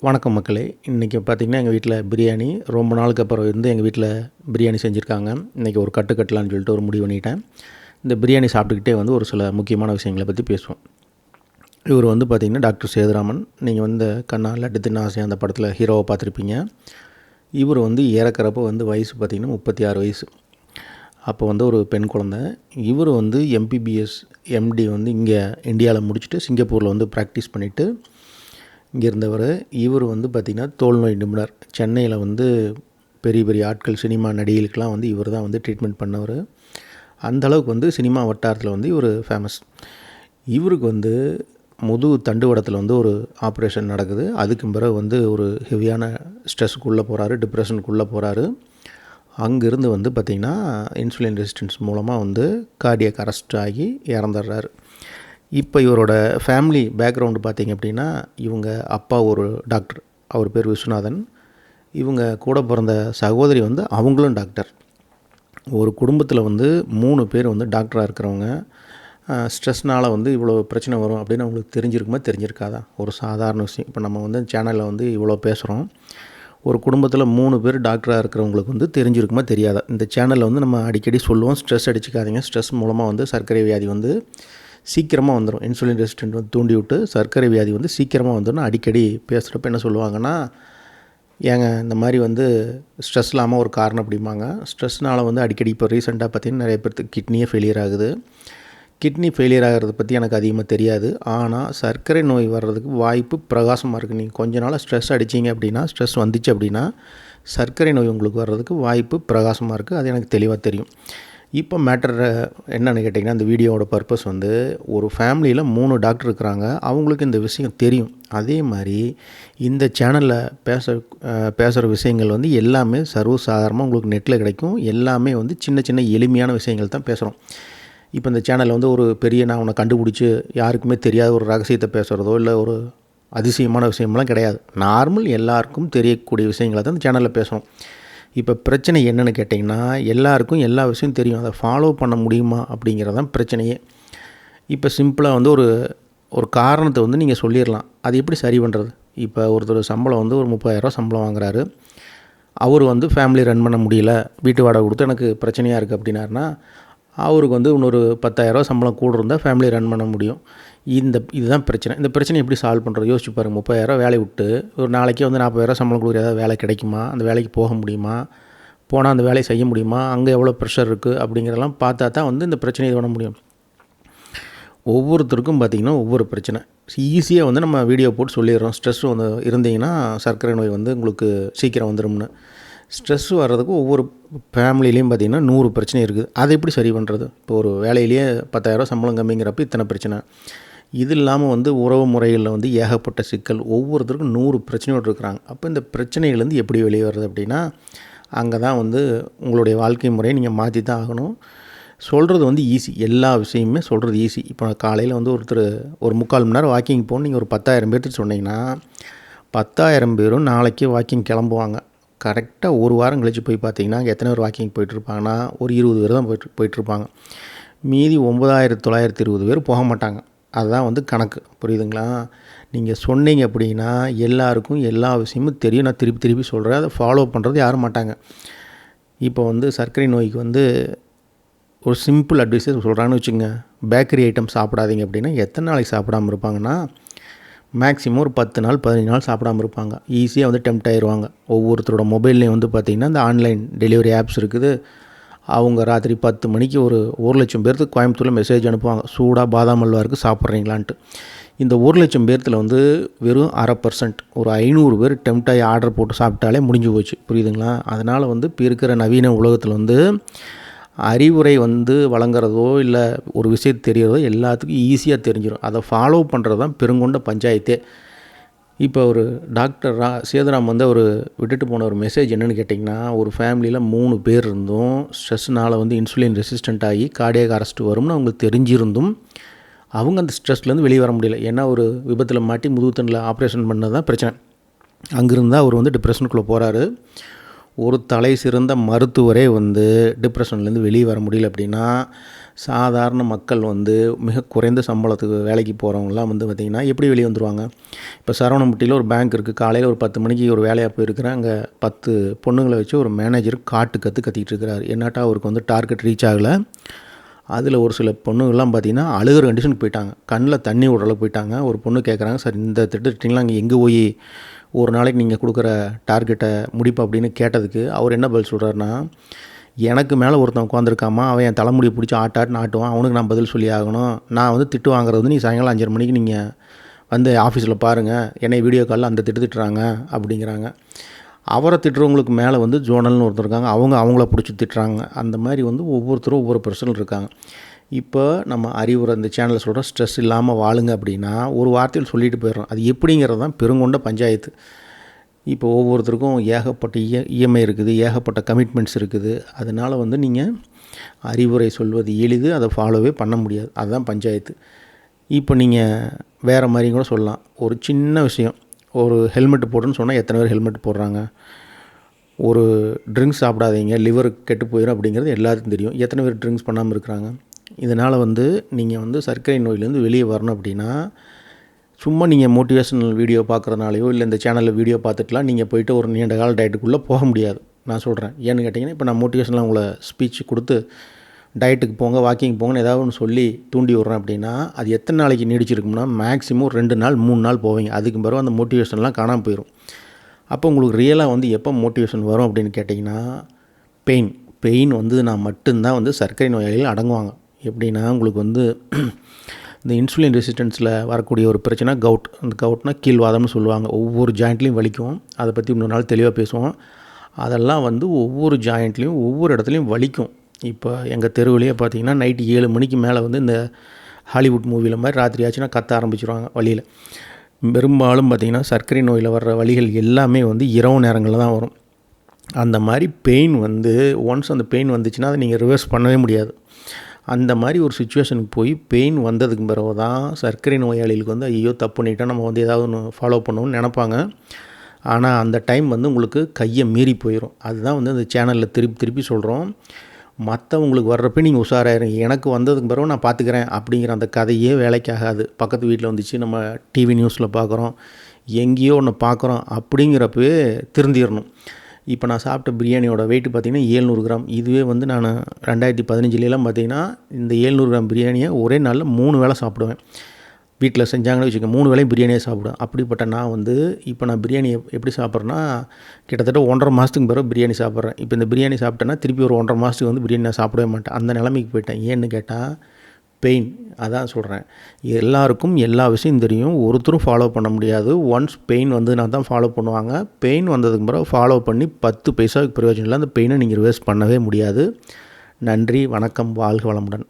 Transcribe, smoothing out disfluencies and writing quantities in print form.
வணக்கம் மக்களே. இன்றைக்கி பார்த்திங்கன்னா எங்கள் வீட்டில் பிரியாணி ரொம்ப நாளுக்கு அப்புறம் எங்கள் வீட்டில் பிரியாணி செஞ்சுருக்காங்க. இன்றைக்கி ஒரு கட்டலான்னு சொல்லிட்டு ஒரு முடிவு பண்ணிட்டேன். இந்த பிரியாணி சாப்பிட்டுக்கிட்டே ஒரு சில முக்கியமான விஷயங்களை பற்றி பேசுவோம். இவர் பார்த்திங்கன்னா டாக்டர் சேதுராமன். நீங்கள் கண்ணா லட்டு தின்ன ஆசை அந்த படத்தில் ஹீரோவை பார்த்துருப்பீங்க. இவர் இறக்குறப்போ வயசு பார்த்திங்கன்னா 36 வயசு. அப்போ ஒரு பெண் குழந்தை. இவர் எம்பிபிஎஸ் எம்டி இங்கே இந்தியாவில் முடிச்சுட்டு சிங்கப்பூரில் ப்ராக்டிஸ் பண்ணிவிட்டு இங்கே இருந்தவர். இவர் பார்த்திங்கன்னா தோல் நோய் நிபுணர். சென்னையில் பெரிய பெரிய ஆட்கள் சினிமா நடிகைகளுக்கெலாம் இவர் தான் ட்ரீட்மெண்ட் பண்ணவர். அந்தளவுக்கு சினிமா வட்டாரத்தில் இவர் ஃபேமஸ். இவருக்கு முதுகு தண்டுவடத்தில் ஒரு ஆப்ரேஷன் நடக்குது. அதுக்கு பிறகு ஒரு ஹெவியான ஸ்ட்ரெஸ்ஸுக்குள்ளே போகிறாரு, டிப்ரெஷனுக்குள்ளே போகிறாரு. அங்கேருந்து பார்த்திங்கன்னா இன்சுலின் ரெசிஸ்டன்ஸ் மூலமாக கார்டியக் அரெஸ்ட் ஆகி இறந்துடுறாரு. இப்போ இவரோட ஃபேமிலி பேக்ரவுண்டு பார்த்திங்க அப்படின்னா, இவங்க அப்பா ஒரு டாக்டர், அவர் பேர் விஸ்வநாதன். இவங்க கூட பிறந்த சகோதரி அவங்களும் டாக்டர். ஒரு குடும்பத்தில் 3 பேர் டாக்டராக இருக்கிறவங்க. ஸ்ட்ரெஸ்னால் இவ்வளோ பிரச்சனை வரும் அப்படின்னு அவங்களுக்கு தெரிஞ்சிருக்குமா தெரிஞ்சிருக்காதா? ஒரு சாதாரண விஷயம். இப்போ நம்ம சேனலில் இவ்வளோ பேசுகிறோம். ஒரு குடும்பத்தில் 3 பேர் டாக்டராக இருக்கிறவங்களுக்கு தெரிஞ்சிருக்குமா தெரியாதா? இந்த சேனலில் நம்ம அடிக்கடி சொல்லுவோம், ஸ்ட்ரெஸ் அடிச்சிக்காதீங்க. ஸ்ட்ரெஸ் மூலமாக சர்க்கரை வியாதி சீக்கிரமாக வந்துடும். இன்சுலின் ரெசிஸ்டன்ட் தூண்டி விட்டு சர்க்கரை வியாதி சீக்கிரமாக வந்துடும். அடிக்கடி பேசுகிறப்ப என்ன சொல்லுவாங்கன்னா, ஏங்க இந்த மாதிரி ஸ்ட்ரெஸ் இல்லாமல் ஒரு காரணம் அப்படிம்பாங்க. ஸ்ட்ரெஸ்னால் அடிக்கடி இப்போ ரீசெண்டாக பார்த்திங்கன்னா நிறைய பேர்த்துக்கு கிட்னியே ஃபெயிலியர் ஆகுது. கிட்னி ஃபெயிலியர் ஆகிறத பற்றி எனக்கு அதிகமாக தெரியாது. ஆனால் சர்க்கரை நோய் வர்றதுக்கு வாய்ப்பு பிரகாசமாக இருக்குது. நீங்கள் கொஞ்ச நாளாக ஸ்ட்ரெஸ் அடிச்சிங்க அப்படின்னா, ஸ்ட்ரெஸ் வந்துச்சு அப்படின்னா சர்க்கரை நோய் உங்களுக்கு வர்றதுக்கு வாய்ப்பு பிரகாசமாக இருக்குது. அது எனக்கு தெளிவாக தெரியும். இப்போ மேட்டர் என்னென்னு கேட்டிங்கன்னா, இந்த வீடியோவோட பர்பஸ் ஒரு ஃபேமிலியில் 3 டாக்டர் இருக்கிறாங்க. அவங்களுக்கு இந்த விஷயம் தெரியும். அதே மாதிரி இந்த சேனலில் பேசுகிற விஷயங்கள் எல்லாமே சர்வசாதாரணமாக உங்களுக்கு நெட்டில் கிடைக்கும். எல்லாமே சின்ன சின்ன எளிமையான விஷயங்கள் தான் பேசுகிறோம். இப்போ இந்த சேனலில் ஒரு பெரிய நான் உன்னை கண்டுபிடிச்சி யாருக்குமே தெரியாத ஒரு ரகசியத்தை பேசுகிறதோ இல்லை ஒரு அதிசயமான விஷயம்லாம் கிடையாது. நார்மல் எல்லாருக்கும் தெரியக்கூடிய விஷயங்களை தான் இந்த சேனலில் பேசுகிறோம். இப்போ பிரச்சனை என்னென்னு கேட்டிங்கன்னா, எல்லாருக்கும் எல்லா விஷயம் தெரியும். அதை ஃபாலோ பண்ண முடியுமா அப்படிங்கிறது தான் பிரச்சனையே. இப்போ சிம்பிளாக ஒரு காரணத்தை நீங்கள் சொல்லிடலாம். அது எப்படி சரி பண்ணுறது? இப்போ ஒருத்தர் சம்பளம் ஒரு 30,000 சம்பளம் வாங்குறாரு. அவர் ஃபேமிலி ரன் பண்ண முடியல, வீட்டு வாடகை கொடுத்து எனக்கு பிரச்சனையாக இருக்குது அப்படின்னாருனா, அவருக்கு இன்னொரு 10,000 சம்பளம் கூட இருந்தால் ஃபேமிலி ரன் பண்ண முடியும். இதுதான் பிரச்சனை. இந்த பிரச்சனையை எப்படி சால்வ் பண்ணுறது? யோசிச்சு பாருங்கள். 30,000 வேலையை விட்டு ஒரு நாளைக்கே 40,000 சம்பளம் கொடுக்குற ஏதாவது வேலை கிடைக்குமா? அந்த வேலைக்கு போக முடியுமா? போனால் அந்த வேலையை செய்ய முடியுமா? அங்கே எவ்வளோ ப்ரெஷர் இருக்குது அப்படிங்கிறதெல்லாம் பார்த்தா தான் இந்த பிரச்சனையை இது பண்ண முடியும். ஒவ்வொருத்தருக்கும் பார்த்திங்கன்னா ஒவ்வொரு பிரச்சனை. ஈஸியாக நம்ம வீடியோ போட்டு சொல்லிடுறோம். ஸ்ட்ரெஸ் இருந்தீங்கன்னா சர்க்கரை நோய் உங்களுக்கு சீக்கிரம் வந்துடும்னு. ஸ்ட்ரெஸ் வர்றதுக்கு ஒவ்வொரு ஃபேமிலிலையும் பார்த்திங்கன்னா 100 பிரச்சனை இருக்குது. அதை எப்படி சரி பண்ணுறது? இப்போ ஒரு வேலையிலேயே 10,000 சம்பளம் கம்மிங்கிறப்ப இத்தனை பிரச்சனை. இது இல்லாமல் உறவு முறைகளில் ஏகப்பட்ட சிக்கல். ஒவ்வொருத்தருக்கும் 100 பிரச்சனையோடு இருக்கிறாங்க. அப்போ இந்த பிரச்சனைகள்லேருந்து எப்படி வெளியே வர்றது அப்படின்னா, அங்கே தான் உங்களுடைய வாழ்க்கை முறையை நீங்கள் மாற்றி தான் ஆகணும். சொல்கிறது ஈஸி. எல்லா விஷயமுமே சொல்கிறது ஈஸி. இப்போ காலையில் ஒருத்தர் ஒரு 3/4 மணி நேரம் வாக்கிங் போகணும். நீங்கள் ஒரு 10,000 பேர்த்துக்கு சொன்னீங்கன்னா 10,000 பேரும் நாளைக்கே வாக்கிங் கிளம்புவாங்க. கரெக்டாக ஒரு வாரம் கழித்து போய் பார்த்தீங்கன்னா அங்கே எத்தனை பேர் வாக்கிங் போயிட்டுருப்பாங்கன்னா ஒரு 20 பேர் தான் போயிட்டுருப்பாங்க. மீதி 9,920 பேர் போக மாட்டாங்க. அதுதான் கணக்கு. புரியுதுங்களா? நீங்கள் சொன்னீங்க அப்படின்னா எல்லாருக்கும் எல்லா விஷயமும் தெரியும். நான் திருப்பி திருப்பி சொல்கிறேன். அதை ஃபாலோ பண்ணுறது யாரும் மாட்டாங்க. இப்போ சர்க்கரை நோய்க்கு ஒரு சிம்பிள் அட்வைஸே சொல்கிறான்னு வச்சுங்க. பேக்கரி ஐட்டம் சாப்பிடாதீங்க அப்படின்னா எத்தனை நாளைக்கு சாப்பிடாமல் இருப்பாங்கன்னா, மேக்ஸிமம் ஒரு 10 நாள் 15 நாள் சாப்பிடாமல் இருப்பாங்க. ஈஸியாக டெம்ப்ட் ஆயிடுவாங்க. ஒவ்வொருத்தரோட மொபைல்லையும் பார்த்திங்கன்னா இந்த ஆன்லைன் டெலிவரி ஆப்ஸ் இருக்குது. அவங்க ராத்திரி 10 மணிக்கு ஒரு 1,00,000 பேர்த்துக்கு கோயம்புத்தூரில் மெசேஜ் அனுப்புவாங்க, சூடாக பாதாம் அல்வா இருக்குது சாப்பிட்றீங்களான்ட்டு. இந்த 1,00,000 பேர்த்தில் வெறும் 0.5% ஒரு 500 பேர் டெம்ப்ட் ஆகி ஆர்டர் போட்டு சாப்பிட்டாலே முடிஞ்சு போச்சு. புரியுதுங்களா? அதனால் இப்போ இருக்கிற நவீன உலகத்தில் அறிவுரை வழங்குறதோ இல்லை ஒரு விஷயம் தெரியறதோ எல்லாத்துக்கும் ஈஸியாக தெரிஞ்சிடும். அதை ஃபாலோ பண்ணுறது தான் பெருங்கொண்ட பஞ்சாயத்தே. இப்போ ஒரு டாக்டர் சேதுராம் ஒரு விட்டுட்டு போன ஒரு மெசேஜ் என்னென்னு கேட்டிங்கன்னா, ஒரு ஃபேமிலியில் 3 பேர் இருந்தும் ஸ்ட்ரெஸ்னால் இன்சுலின் ரெசிஸ்டண்ட் ஆகி கார்டியக் அரெஸ்ட் வரும்னு அவங்களுக்கு தெரிஞ்சிருந்தும் அவங்க அந்த ஸ்ட்ரெஸ்லேருந்து வெளியே வர முடியல. ஏன்னா ஒரு விபத்தில் மாட்டி முதுகுத்தண்டில் ஆப்ரேஷன் பண்ணது தான் பிரச்சனை. அங்கேருந்து அவர் டிப்ரெஷனுக்குள்ளே போகிறாரு. ஒரு தலை சிறந்த மருத்துவரே வந்து டிப்ரெஷன்லேருந்து வெளியே வர முடியல அப்படின்னா, சாதாரண மக்கள் வந்து மிக குறைந்த சம்பளத்துக்கு வேலைக்கு போகிறவங்கலாம் வந்து பார்த்திங்கன்னா எப்படி வெளியே வந்துருவாங்க? இப்போ சரவணம்பட்டியில் ஒரு பேங்க் இருக்குது. காலையில் ஒரு 10 மணிக்கு ஒரு வேலையாக போயிருக்கிறேன். அங்கே 10 பொண்ணுங்களை வச்சு ஒரு மேனேஜர் கத்திக்கிட்டு இருக்கிறாரு. என்னாட்டா அவருக்கு வந்து டார்கெட் ரீச் ஆகலை. அதில் ஒரு சில பொண்ணுங்கள்லாம் பார்த்திங்கன்னா அழுகிற கண்டிஷனுக்கு போயிட்டாங்க. கண்ணில் தண்ணி விடுற அளவுக்கு போயிட்டாங்க. ஒரு பொண்ணு கேட்குறாங்க, சார் இந்த திட்டத்திட்டீங்களா அங்கே எங்கே போய் ஒரு நாளைக்கு நீங்கள் கொடுக்குற டார்கெட்டை முடிப்பா அப்படின்னு கேட்டதுக்கு அவர் என்ன பதில் சொல்கிறாருன்னா, எனக்கு மேலே ஒருத்தன் உட்காந்துருக்காமா, அவன் என் தலைமுடியை பிடிச்சி ஆட்டாட்டுன்னு ஆட்டுவான், அவனுக்கு நான் பதில் சொல்லி ஆகணும். நான் வந்து திட்டு வாங்குறது வந்து நீ சாயங்காலம் 5:30 மணிக்கு நீங்கள் வந்து ஆஃபீஸில் பாருங்கள், என்னை வீடியோ காலில் அந்த திட்டுறாங்க அப்படிங்கிறாங்க. அவரை திட்டுறவங்களுக்கு மேலே வந்து ஜோனல்னு ஒருத்தர் இருக்காங்க, அவங்கள பிடிச்சி திட்டுறாங்க. அந்த மாதிரி வந்து ஒவ்வொருத்தரும் ஒவ்வொரு பர்சனல் இருக்காங்க. இப்போ நம்ம அறிவுரை இந்த சேனலில் சொல்கிற ஸ்ட்ரெஸ் இல்லாமல் வாழுங்க அப்படின்னா ஒரு வார்த்தையில் சொல்லிட்டு போயிடுறோம். அது எப்படிங்கிறது தான் பெருங்கொண்ட பஞ்சாயத்து. இப்போ ஒவ்வொருத்தருக்கும் ஏகப்பட்ட இஎம்ஐ இருக்குது, ஏகப்பட்ட கமிட்மெண்ட்ஸ் இருக்குது. அதனால் வந்து நீங்கள் அறிவுரை சொல்வது எளிது, அதை ஃபாலோவே பண்ண முடியாது. அதுதான் பஞ்சாயத்து. இப்போ நீங்கள் வேறு மாதிரியும் கூட சொல்லலாம். ஒரு சின்ன விஷயம், ஒரு ஹெல்மெட் போடுன்னு சொன்னால் எத்தனை பேர் ஹெல்மெட் போடுறாங்க? ஒரு ட்ரிங்க்ஸ் சாப்பிடாதீங்க, லிவர் கெட்டு போயிடும் அப்படிங்கிறது எல்லாருக்கும் தெரியும். எத்தனை பேர் ட்ரிங்க்ஸ் பண்ணாமல் இருக்கிறாங்க? இதனால் வந்து நீங்கள் வந்து சர்க்கரை நோயிலேருந்து வெளியே வரணும் அப்படின்னா, சும்மா நீங்கள் மோட்டிவேஷனல் வீடியோ பார்க்குறதுனாலையோ இல்லை இந்த சேனலில் வீடியோ பார்த்துட்டுலாம் நீங்கள் போய்ட்டு ஒரு நீண்ட கால டயட்டுக்குள்ளே போக முடியாது. நான் சொல்கிறேன் ஏன்னு கேட்டிங்கன்னா, இப்போ நான் மோட்டிவேஷனலாக உங்களை ஸ்பீச் கொடுத்து டயட்டுக்கு போங்க, வாக்கிங் போங்கன்னு ஏதாவது ஒன்று சொல்லி தூண்டி விட்றேன் அப்படின்னா, அது எத்தனை நாளைக்கு நீடிச்சிருக்கும்னா மேக்ஸிமம் 2 நாள் 3 நாள் போவீங்க. அதுக்கு பிறகு அந்த மோட்டிவேஷன்லாம் காணாமல் போயிடும். அப்போ உங்களுக்கு ரியலாக வந்து எப்போ மோட்டிவேஷன் வரும் அப்படின்னு கேட்டிங்கன்னா, பெயின் வந்ததுனா மட்டும்தான் வந்து சர்க்கரை நோயாளிகள் அடங்குவாங்க. எப்படின்னா உங்களுக்கு வந்து இந்த இன்சுலின் ரெசிஸ்டன்ஸில் வரக்கூடிய ஒரு பிரச்சனை கவுட். அந்த கவுட்னா கீழ்வாதம்னு சொல்லுவாங்க. ஒவ்வொரு ஜாயிண்ட்லேயும் வலிக்கும். அதை பற்றி இன்னொரு நாள் தெளிவாக பேசுவோம். அதெல்லாம் வந்து ஒவ்வொரு ஜாயிண்ட்லேயும் ஒவ்வொரு இடத்துலையும் வலிக்கும். இப்போ எங்கள் தெருவிலேயே பார்த்தீங்கன்னா நைட்டு 7 மணிக்கு மேலே வந்து இந்த ஹாலிவுட் மூவியில் மாதிரி ராத்திரி ஆச்சுன்னா கத்த ஆரம்பிச்சிருவாங்க வலியில். பெரும்பாலும் பார்த்திங்கன்னா சர்க்கரை நோயில் வர்ற வலிகள் எல்லாமே வந்து இரவு நேரங்களில் தான் வரும். அந்த மாதிரி பெயின் வந்து ஒன்ஸ் அந்த பெயின் வந்துச்சுன்னா அதை நீங்கள் ரிவர்ஸ் பண்ணவே முடியாது. அந்த மாதிரி ஒரு சுச்சுவேஷனுக்கு போய் பெயின் வந்ததுக்கு பிறகு தான் சர்க்கரை நோயாளிகளுக்கு வந்து ஐயோ தப்பு பண்ணிட்டோம், நம்ம வந்து ஏதாவது ஒன்று ஃபாலோ பண்ணணும்னு நினப்பாங்க. ஆனால் அந்த டைம் வந்து உங்களுக்கு கையை மீறி போயிடும். அதுதான் வந்து அந்த சேனலில் திருப்பி சொல்கிறோம். மற்றவங்களுக்கு வர்றப்ப நீங்கள் உஷாராயிருங்க. எனக்கு வந்ததுக்கு பிறகு நான் பார்த்துக்கிறேன் அப்படிங்கிற அந்த கதையே வேலைக்காகாது. பக்கத்து வீட்டில் வந்துச்சு, நம்ம டிவி நியூஸில் பார்க்குறோம், எங்கேயோ ஒன்று பார்க்குறோம் அப்படிங்கிறப்பவே திருந்திடணும். இப்போ நான் சாப்பிட்ட பிரியாணியோட வெயிட் பார்த்திங்கன்னா 700 கிராம். இதுவே வந்து நான் 2015 பார்த்திங்கன்னா இந்த 700 கிராம் பிரியாணியை ஒரே நாளில் 3 வேளை சாப்பிடுவேன். வீட்டில் செஞ்சாங்கன்னு வச்சுக்கோங்க, 3 வேளையும் பிரியாணியே சாப்பிடுவேன். அப்படிப்பட்ட நான் வந்து இப்போ நான் பிரியாணி எப்படி சாப்பிட்றேன்னா, கிட்டத்தட்ட 1.5 மாதத்துக்கு பிறகு பிரியாணி சாப்பிட்றேன். இப்போ இந்த பிரியாணி சாப்பிட்டேன்னா திருப்பி ஒரு 1.5 மாதத்துக்கு வந்து பிரியாணி நான் சாப்பிடவே மாட்டேன். அந்த நிலைமைக்கு போயிட்டேன். ஏன்னு கேட்டால் பெயின். அதான் சொல்கிறேன், எல்லாருக்கும் எல்லா விஷயம் தெரியும், ஒருத்தரும் ஃபாலோ பண்ண முடியாது. ஒன்ஸ் பெயின் வந்ததுனா தான் ஃபாலோ பண்ணுவாங்க. பெயின் வந்ததுக்கு பிறகு ஃபாலோ பண்ணி 10 பைசாவுக்கு பிரயோஜனம் இல்லை. அந்த பெயினை நீங்கள் ரிவர்ஸ் பண்ணவே முடியாது. நன்றி, வணக்கம், வாழ்க வளமுடன்.